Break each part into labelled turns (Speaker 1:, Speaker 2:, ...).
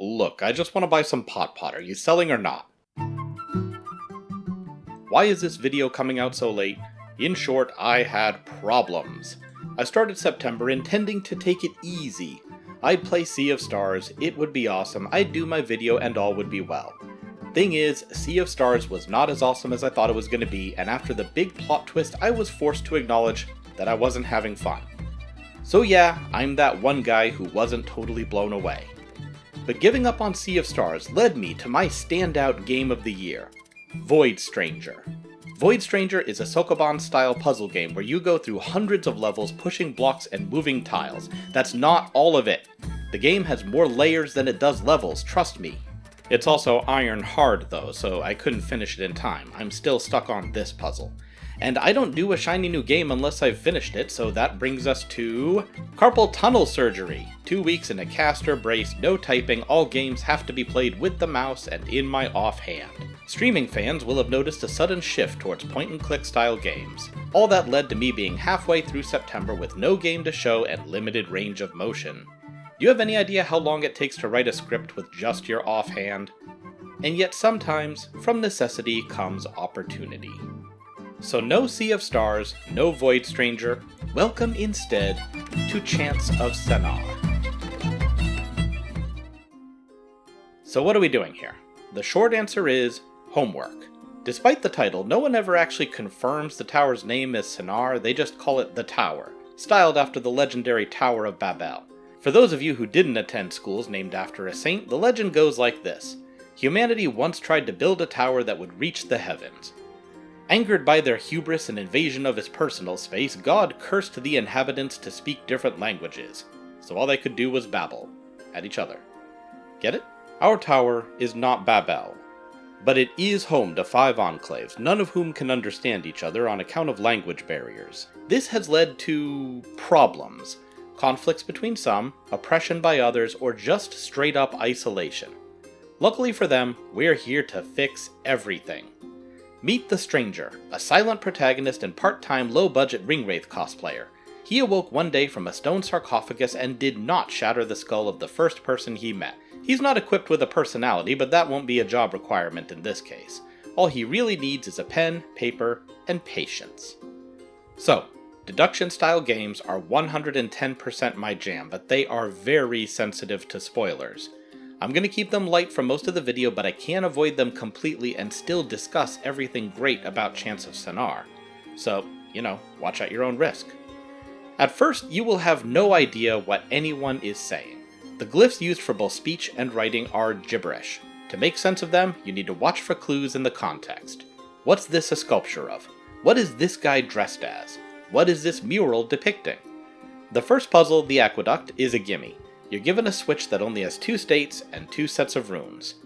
Speaker 1: Look, I just want to buy some pot. Are you selling or not? Why is this video coming out so late? In short, I had problems. I started September intending to take it easy. I'd play Sea of Stars, it would be awesome, I'd do my video and all would be well. Thing is, Sea of Stars was not as awesome as I thought it was going to be, and after the big plot twist I was forced to acknowledge that I wasn't having fun. So yeah, I'm that one guy who wasn't totally blown away. But giving up on Sea of Stars led me to my standout game of the year, Void Stranger. Void Stranger is a Sokoban-style puzzle game where you go through hundreds of levels pushing blocks and moving tiles. That's not all of it. The game has more layers than it does levels, trust me. It's also iron hard though, so I couldn't finish it in time. I'm still stuck on this puzzle. And I don't do a shiny new game unless I've finished it, so that brings us to carpal tunnel surgery. 2 weeks in a caster brace, no typing, all games have to be played with the mouse and in my offhand. Streaming fans will have noticed a sudden shift towards point-and-click style games. All that led to me being halfway through September with no game to show and limited range of motion. Do you have any idea how long it takes to write a script with just your offhand? And yet sometimes, from necessity comes opportunity. So no Sea of Stars, no Void Stranger, welcome instead to Chants of Sennaar. So what are we doing here? The short answer is homework. Despite the title, no one ever actually confirms the tower's name is Sennaar, they just call it the Tower, styled after the legendary Tower of Babel. For those of you who didn't attend schools named after a saint, the legend goes like this. Humanity once tried to build a tower that would reach the heavens. Angered by their hubris and invasion of his personal space, God cursed the inhabitants to speak different languages, so all they could do was babble at each other. Get it? Our tower is not Babel, but it is home to 5 enclaves, none of whom can understand each other on account of language barriers. This has led to problems, conflicts between some, oppression by others, or just straight up isolation. Luckily for them, we're here to fix everything. Meet the Stranger, a silent protagonist and part-time low-budget Ringwraith cosplayer. He awoke one day from a stone sarcophagus and did not shatter the skull of the first person he met. He's not equipped with a personality, but that won't be a job requirement in this case. All he really needs is a pen, paper, and patience. So, deduction-style games are 110% my jam, but they are very sensitive to spoilers. I'm going to keep them light for most of the video, but I can't avoid them completely and still discuss everything great about Chants of Sennaar. So, watch at your own risk. At first, you will have no idea what anyone is saying. The glyphs used for both speech and writing are gibberish. To make sense of them, you need to watch for clues in the context. What's this a sculpture of? What is this guy dressed as? What is this mural depicting? The first puzzle, the aqueduct, is a gimme. You're given a switch that only has 2 states and 2 sets of runes.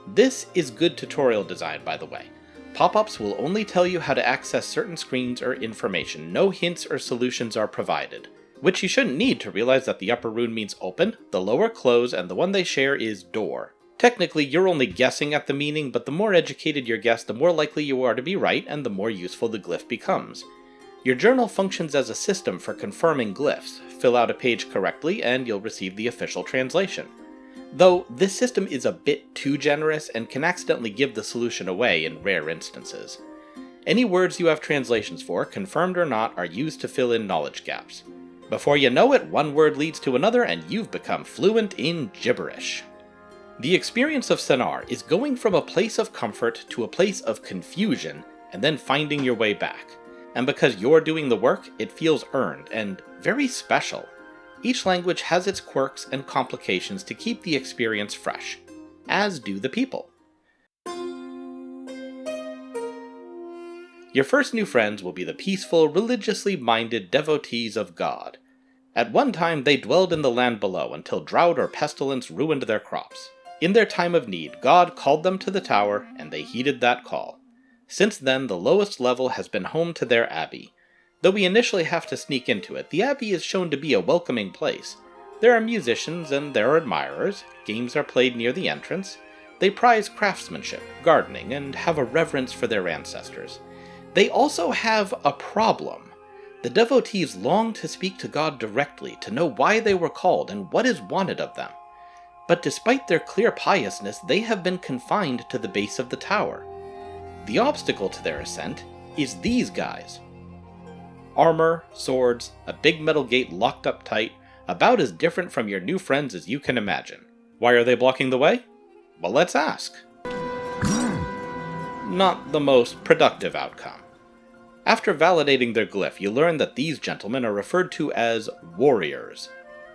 Speaker 1: This is good tutorial design, by the way. Pop-ups will only tell you how to access certain screens or information, no hints or solutions are provided. Which you shouldn't need to realize that the upper rune means open, the lower close, and the one they share is door. Technically, you're only guessing at the meaning, but the more educated your guess, the more likely you are to be right, and the more useful the glyph becomes. Your journal functions as a system for confirming glyphs. Fill out a page correctly, and you'll receive the official translation. Though, this system is a bit too generous and can accidentally give the solution away in rare instances. Any words you have translations for, confirmed or not, are used to fill in knowledge gaps. Before you know it, one word leads to another, and you've become fluent in gibberish. The experience of Sennaar is going from a place of comfort to a place of confusion, and then finding your way back. And because you're doing the work, it feels earned and very special. Each language has its quirks and complications to keep the experience fresh, as do the people. Your first new friends will be the peaceful, religiously minded devotees of God. At one time they dwelled in the land below until drought or pestilence ruined their crops. In their time of need, God called them to the tower, and they heeded that call. Since then, the lowest level has been home to their abbey. Though we initially have to sneak into it, the abbey is shown to be a welcoming place. There are musicians and there are admirers, games are played near the entrance, they prize craftsmanship, gardening, and have a reverence for their ancestors. They also have a problem. The devotees long to speak to God directly, to know why they were called and what is wanted of them. But despite their clear piousness, they have been confined to the base of the tower. The obstacle to their ascent is these guys. Armor, swords, a big metal gate locked up tight, about as different from your new friends as you can imagine. Why are they blocking the way? Well, let's ask. Not the most productive outcome. After validating their glyph, you learn that these gentlemen are referred to as warriors.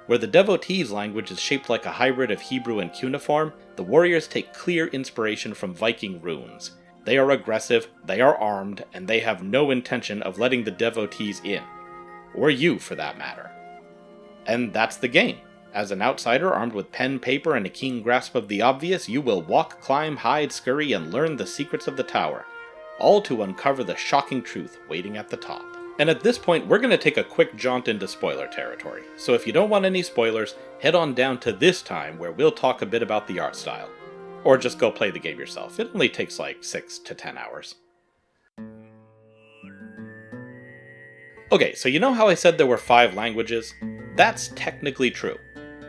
Speaker 1: Where the Devotees language is shaped like a hybrid of Hebrew and cuneiform, the warriors take clear inspiration from Viking runes. They are aggressive, they are armed, and they have no intention of letting the Devotees in. Or you, for that matter. And that's the game. As an outsider armed with pen, paper, and a keen grasp of the obvious, you will walk, climb, hide, scurry, and learn the secrets of the tower. All to uncover the shocking truth waiting at the top. And at this point, we're going to take a quick jaunt into spoiler territory. So if you don't want any spoilers, head on down to this time where we'll talk a bit about the art style. Or just go play the game yourself. It only takes like 6 to 10 hours. Okay, so you know how I said there were 5 languages? That's technically true.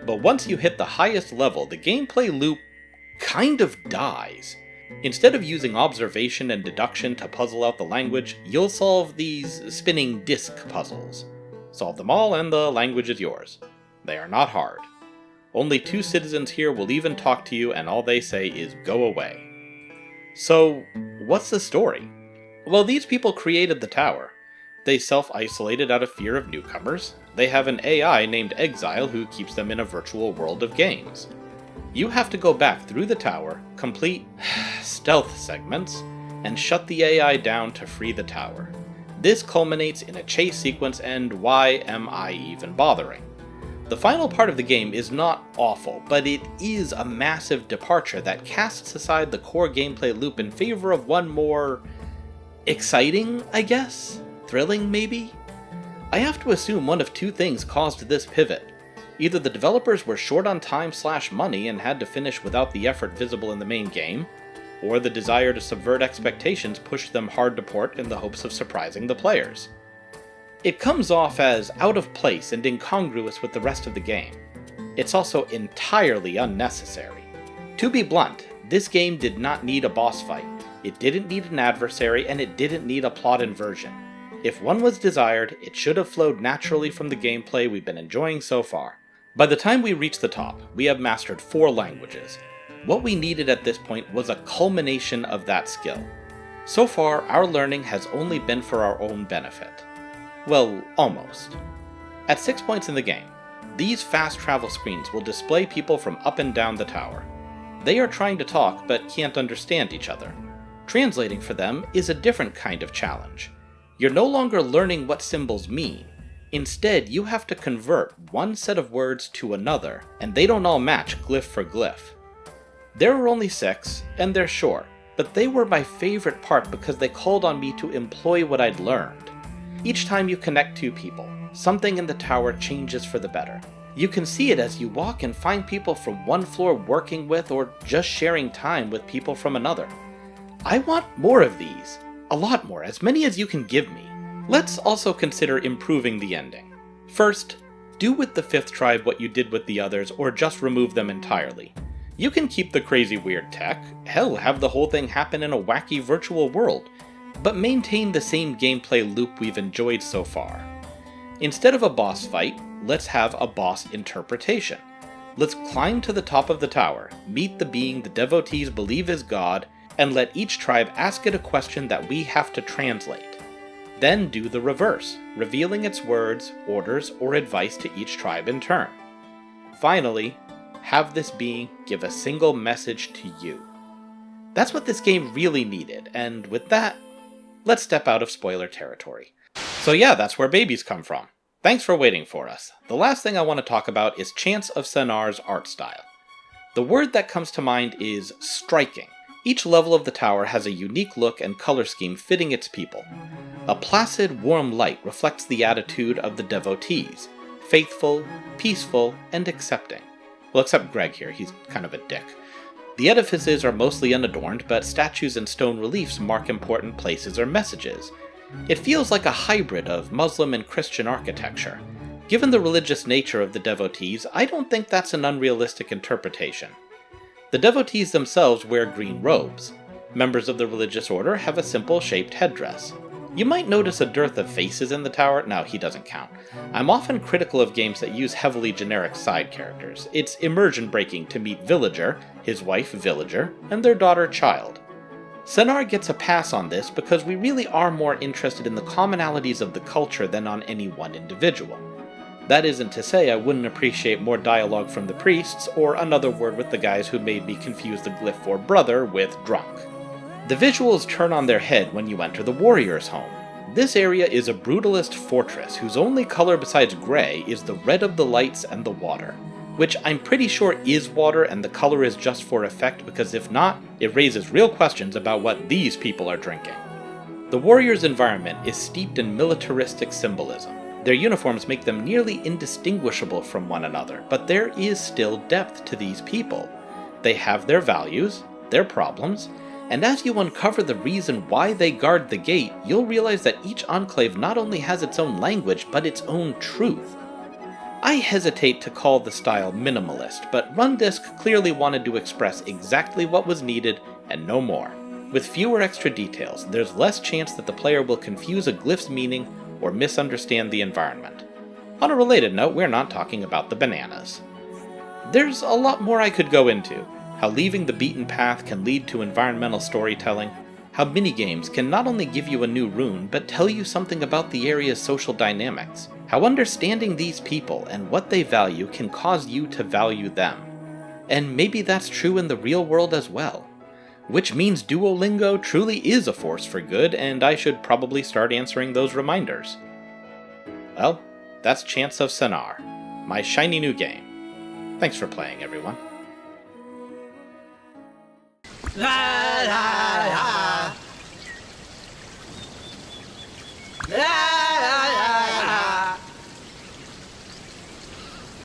Speaker 1: But once you hit the highest level, the gameplay loop kind of dies. Instead of using observation and deduction to puzzle out the language, you'll solve these spinning disc puzzles. Solve them all and the language is yours. They are not hard. Only 2 citizens here will even talk to you and all they say is go away. So, what's the story? Well, these people created the tower. They self-isolated out of fear of newcomers. They have an AI named Exile who keeps them in a virtual world of games. You have to go back through the tower, complete stealth segments, and shut the AI down to free the tower. This culminates in a chase sequence, and why am I even bothering? The final part of the game is not awful, but it is a massive departure that casts aside the core gameplay loop in favor of one more exciting, I guess? Thrilling, maybe? I have to assume one of 2 things caused this pivot. Either the developers were short on time/money and had to finish without the effort visible in the main game, or the desire to subvert expectations pushed them hard to port in the hopes of surprising the players. It comes off as out of place and incongruous with the rest of the game. It's also entirely unnecessary. To be blunt, this game did not need a boss fight, it didn't need an adversary, and it didn't need a plot inversion. If one was desired, it should have flowed naturally from the gameplay we've been enjoying so far. By the time we reach the top, we have mastered 4 languages. What we needed at this point was a culmination of that skill. So far, our learning has only been for our own benefit. Well, almost. At 6 points in the game, these fast travel screens will display people from up and down the tower. They are trying to talk but can't understand each other. Translating for them is a different kind of challenge. You're no longer learning what symbols mean. Instead, you have to convert one set of words to another, and they don't all match glyph for glyph. There are only 6, and they're short, but they were my favorite part because they called on me to employ what I'd learned. Each time you connect 2 people, something in the tower changes for the better. You can see it as you walk and find people from one floor working with or just sharing time with people from another. I want more of these. A lot more, as many as you can give me. Let's also consider improving the ending. First, do with the 5th tribe what you did with the others, or just remove them entirely. You can keep the crazy weird tech, hell, have the whole thing happen in a wacky virtual world, but maintain the same gameplay loop we've enjoyed so far. Instead of a boss fight, let's have a boss interpretation. Let's climb to the top of the tower, meet the being the devotees believe is God, and let each tribe ask it a question that we have to translate. Then do the reverse, revealing its words, orders, or advice to each tribe in turn. Finally, have this being give a single message to you. That's what this game really needed, and with that, let's step out of spoiler territory. So yeah, that's where babies come from. Thanks for waiting for us. The last thing I want to talk about is Chants of Sennaar's art style. The word that comes to mind is striking. Each level of the tower has a unique look and color scheme fitting its people. A placid, warm light reflects the attitude of the devotees, faithful, peaceful, and accepting. Well, except Greg here, he's kind of a dick. The edifices are mostly unadorned, but statues and stone reliefs mark important places or messages. It feels like a hybrid of Muslim and Christian architecture. Given the religious nature of the Devotees, I don't think that's an unrealistic interpretation. The Devotees themselves wear green robes. Members of the religious order have a simple shaped headdress. You might notice a dearth of faces in the tower. No, he doesn't count. I'm often critical of games that use heavily generic side characters. It's immersion breaking to meet Villager, his wife Villager, and their daughter Child. Sennaar gets a pass on this because we really are more interested in the commonalities of the culture than on any one individual. That isn't to say I wouldn't appreciate more dialogue from the priests, or another word with the guys who made me confuse the glyph for brother with drunk. The visuals turn on their head when you enter the warrior's home. This area is a brutalist fortress whose only color besides gray is the red of the lights and the water, which I'm pretty sure is water and the color is just for effect, because if not, it raises real questions about what these people are drinking. The warrior's environment is steeped in militaristic symbolism. Their uniforms make them nearly indistinguishable from one another, but there is still depth to these people. They have their values, their problems, and as you uncover the reason why they guard the gate, you'll realize that each enclave not only has its own language, but its own truth. I hesitate to call the style minimalist, but Rundisk clearly wanted to express exactly what was needed and no more. With fewer extra details, there's less chance that the player will confuse a glyph's meaning or misunderstand the environment. On a related note, we're not talking about the bananas. There's a lot more I could go into. How leaving the beaten path can lead to environmental storytelling, how minigames can not only give you a new rune, but tell you something about the area's social dynamics, how understanding these people and what they value can cause you to value them. And maybe that's true in the real world as well. Which means Duolingo truly is a force for good, and I should probably start answering those reminders. Well, that's Chants of Sennaar, my shiny new game. Thanks for playing, everyone.
Speaker 2: La la la. La